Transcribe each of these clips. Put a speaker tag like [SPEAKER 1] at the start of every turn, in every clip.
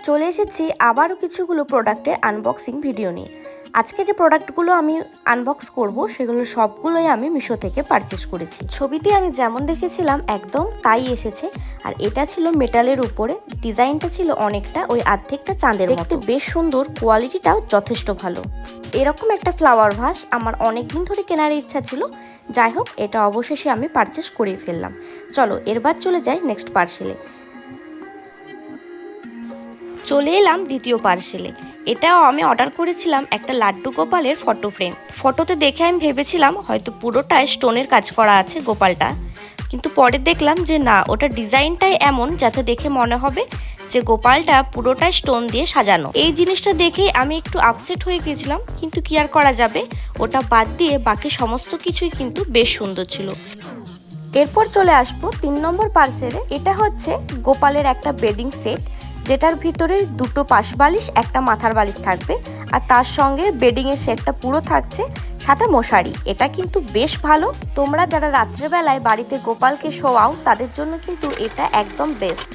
[SPEAKER 1] চলে এসেছি আবারও কিছুগুলো প্রোডাক্টের আনবক্সিং ভিডিও নিয়ে। আজকে যে প্রোডাক্টগুলো আমি আনবক্স করব সেগুলো সবগুলোই আমি মিশো থেকে পারচেস করেছি। ছবিতে আমি যেমন দেখেছিলাম একদম তাই এসেছে। আর এটা ছিল মেটালের উপরে, ডিজাইনটা ছিল অনেকটা ওই অর্ধেকটা চাঁদের মতো, দেখতে বেশ সুন্দর, কোয়ালিটিটাও যথেষ্ট ভালো। এরকম একটা ফ্লাওয়ার ভাস আমার অনেক দিন ধরে কেনার ইচ্ছা ছিল। যাই হোক, এটা অবশেষে আমি পারচেস করেই ফেললাম। চলো এরবার চলে যাই নেক্সট পার্সেলে। চলে এলাম দ্বিতীয় পার্সেলে। এটাও আমি অর্ডার করেছিলাম একটা লাড্ডু গোপালের ফটো ফ্রেম। ফটোতে দেখে আমি ভেবেছিলাম হয়তো পুরোটায় স্টোনের কাজ করা আছে গোপালটা, কিন্তু পরে দেখলাম যে না, ওটা ডিজাইনটাই এমন যাতে দেখে মনে হবে যে গোপালটা পুরোটাই স্টোন দিয়ে সাজানো। এই জিনিসটা দেখেই আমি একটু আপসেট হয়ে গেছিলাম, কিন্তু কি আর করা যাবে, ওটা বাদ দিয়ে বাকি সমস্ত কিছুই কিন্তু বেশ সুন্দর ছিল। এরপর চলে আসবো 3 নম্বর পার্সেলে। এটা হচ্ছে গোপালের একটা বেডিং সেট, যেটার ভিতরে দুটো পাশ বালিশ, একটা মাথার বালিশ থাকবে, আর তার সঙ্গে বেডিং এর সেটটা পুরো থাকছে, সাথে মশারি। এটা কিন্তু বেশ ভালো। তোমরা যারা রাত্রেবেলায় বাড়িতে গোপালকে শোয়াও তাদের জন্য কিন্তু এটা একদম বেস্ট।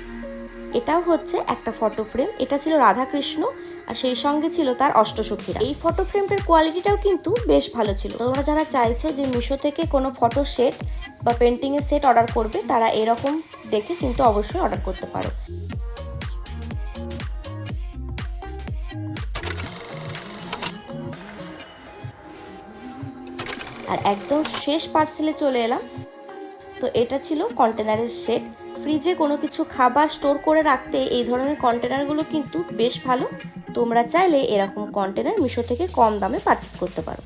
[SPEAKER 1] এটাও হচ্ছে একটা ফটো ফ্রেম। এটা ছিল রাধাকৃষ্ণ আর সেই সঙ্গে ছিল তার অষ্টসখীরা। এই ফটো ফ্রেমটার কোয়ালিটিটাও কিন্তু বেশ ভালো ছিল। তোমরা যারা চাইছো যে মিশো থেকে কোনো ফটো সেট বা পেন্টিং এর সেট অর্ডার করবে, তারা এরকম দেখে কিন্তু অবশ্যই অর্ডার করতে পারো। আর একদম শেষ পার্সেলে চলে এলাম। তো এটা ছিল কন্টেনারের সেট। ফ্রিজে কোনো কিছু খাবার স্টোর করে রাখতে এই ধরনের কন্টেনারগুলো কিন্তু বেশ ভালো। তোমরা চাইলে এরকম কন্টেনার মিশো থেকে কম দামে পারচেস করতে পারো।